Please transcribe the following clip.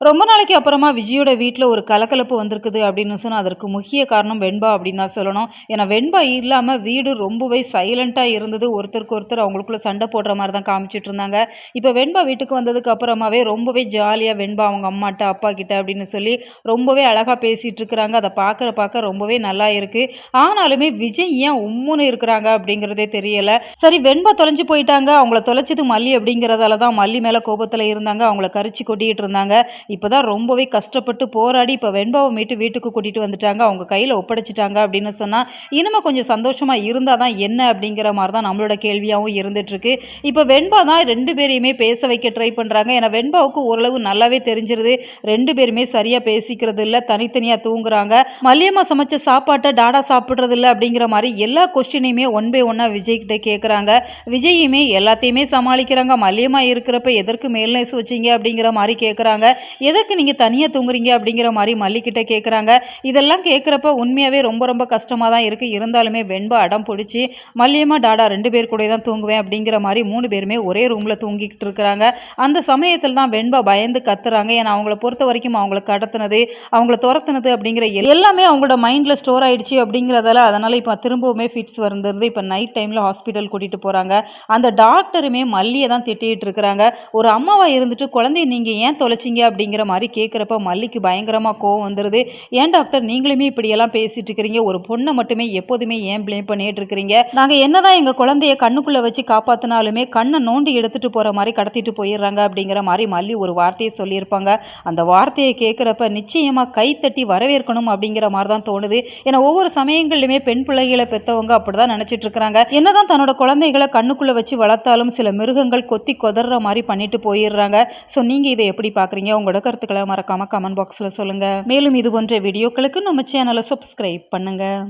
ரொம்ப நாளைக்கு அப்புறமா விஜயோட வீட்ல ஒரு கலகலப்பு வந்திருக்குது அப்படின்னு சொன்னா, அதற்கு முக்கிய காரணம் வெண்பா அப்படின்னு தான் சொல்லணும். ஏன்னா வெண்பா இல்லாம வீடு ரொம்பவே சைலண்டா இருந்தது. ஒருத்தருக்கு ஒருத்தர் அவங்களுக்குள்ள சண்டை போடுற மாரி தான் காமிச்சுட்டு இருந்தாங்க. இப்ப வெண்பா வீட்டுக்கு வந்ததுக்கு அப்புறமாவே ரொம்பவே ஜாலியா வெண்பா அவங்க அம்மாட்ட, அப்பா கிட்ட அப்படின்னு சொல்லி ரொம்பவே அழகா பேசிட்டு இருக்கிறாங்க. அத பார்க்க ரொம்பவே நல்லா இருக்கு. ஆனாலுமே விஜய் ஏன் உம்முன்னு இருக்கிறாங்க அப்படிங்கிறதே தெரியல. சரி வெண்பா தொலைஞ்சு போயிட்டாங்க. அவங்கள தொலைச்சது மல்லி அப்படிங்கிறதால தான் மல்லி மேல கோபத்துல இருந்தாங்க. அவங்கள கரிச்சு கொட்டிட்டு இருந்தாங்க. இப்பதான் ரொம்பவே கஷ்டப்பட்டு போராடி இப்ப வெண்பாவை மீட்டு வீட்டுக்கு கூட்டிட்டு வந்துட்டாங்க. அவங்க கையில ஒப்படைச்சிட்டாங்க அப்படின்னு சொன்னா, இனிமே கொஞ்சம் சந்தோஷமா இருந்தா தான் என்ன அப்படிங்கிற மாரி தான் நம்மளோட கேள்வியாவும் இருந்துட்டு இருக்கு. இப்ப வெண்பா தான் 2 பேரையுமே பேச வைக்க ட்ரை பண்றாங்க. ஏன்னா வெண்பாவுக்கு ஓரளவு நல்லாவே தெரிஞ்சிருது. 2 பேருமே சரியா பேசிக்கிறது இல்ல. தனித்தனியா தூங்குறாங்க. மல்லியம்மா சமைச்ச சாப்பாட்ட டாடா சாப்பிடுறது இல்ல அப்படிங்கிற மாரி எல்லா கொஸ்டினையுமே ஒன் பை ஒன்னா விஜய் கிட்ட கேட்கறாங்க. விஜயுமே எல்லாத்தையுமே சமாளிக்கிறாங்க. மல்லியம்மா இருக்கிறப்ப எதற்கு மேல்நேசு வச்சீங்க அப்படிங்கிற மாரி கேட்கறாங்க. எதுக்கு நீங்க தனியா தூங்குறீங்க அப்படிங்கிற மாரி மல்லிகிட்ட கேட்குறாங்க. இதெல்லாம் கேட்குறப்ப உண்மையாவே ரொம்ப ரொம்ப கஷ்டமா தான் இருக்கு. இருந்தாலுமே வெண்பா அடம் புடிச்சு மல்லியம்மா, டாடா 2 பேர் கூடயே தான் தூங்குவேன் அப்படிங்கிற மாரி 3 பேருமே ஒரே ரூம்ல தூங்கிக்கிட்டு இருக்கிறாங்க. அந்த சமயத்துல தான் வெண்பா பயந்து கத்துறாங்க. ஏன்னா அவங்கள பொறுத்தவரைக்கும் அவங்கள கடத்துனது, அவங்கள தொரத்துனது அப்படிங்கிற எல்லாமே அவங்களோட மைண்ட்ல ஸ்டோர் ஆயிடுச்சு அப்படிங்கிறதால அதனால இப்ப திரும்பவுமே ஃபிட்ஸ் வந்துருது. இப்ப நைட் டைம்ல ஹாஸ்பிட்டல் கூட்டிட்டு போறாங்க. அந்த டாக்டருமே மல்லிய தான் திட்டிட்டு இருக்கிறாங்க. ஒரு அம்மாவா இருந்துட்டு குழந்தைய நீங்க ஏன் தொலைச்சீங்க அப்படிங்கிற மாதிரி கேட்குறப்ப மல்லிக்கு பயங்கரமாக கோவம் வந்துடுது. ஏன் டாக்டர் நீங்களுமே இப்படியெல்லாம் பேசிட்டு இருக்கிறீங்க, ஒரு பொண்ணை மட்டுமே எப்போதுமே ஏன் ப்ளேம் பண்ணிட்டு இருக்கிறீங்க, நாங்கள் என்னதான் எங்கள் குழந்தைய கண்ணுக்குள்ளே வச்சு காப்பாற்றினாலுமே கண்ணை நோண்டி எடுத்துட்டு போகிற மாதிரி கடத்திட்டு போயிடுறாங்க அப்படிங்கிற மாதிரி மல்லி ஒரு வார்த்தையை சொல்லியிருப்பாங்க. அந்த வார்த்தையை கேட்குறப்ப நிச்சயமாக கைத்தட்டி வரவேற்கணும் அப்படிங்கிற மாதிரி தான் தோணுது. ஏன்னா ஒவ்வொரு சமயங்கள்லையுமே பெண் பிள்ளைகளை பெற்றவங்க அப்படிதான் நினச்சிட்டு இருக்கிறாங்க. என்னதான் தன்னோட குழந்தைகளை கண்ணுக்குள்ளே வச்சு வளர்த்தாலும் சில மிருகங்கள் கொத்தி கொதற மாதிரி பண்ணிட்டு போயிடுறாங்க. ஸோ நீங்கள் இதை எப்படி பார்க்குறீங்க? உங்களோட கருத்துக்களை மறக்காம கமெண்ட் பாக்ஸில் சொல்லுங்கள். மேலும் இது போன்ற வீடியோக்களுக்கு நம்ம சேனலை சப்ஸ்கிரைப் பண்ணுங்கள்.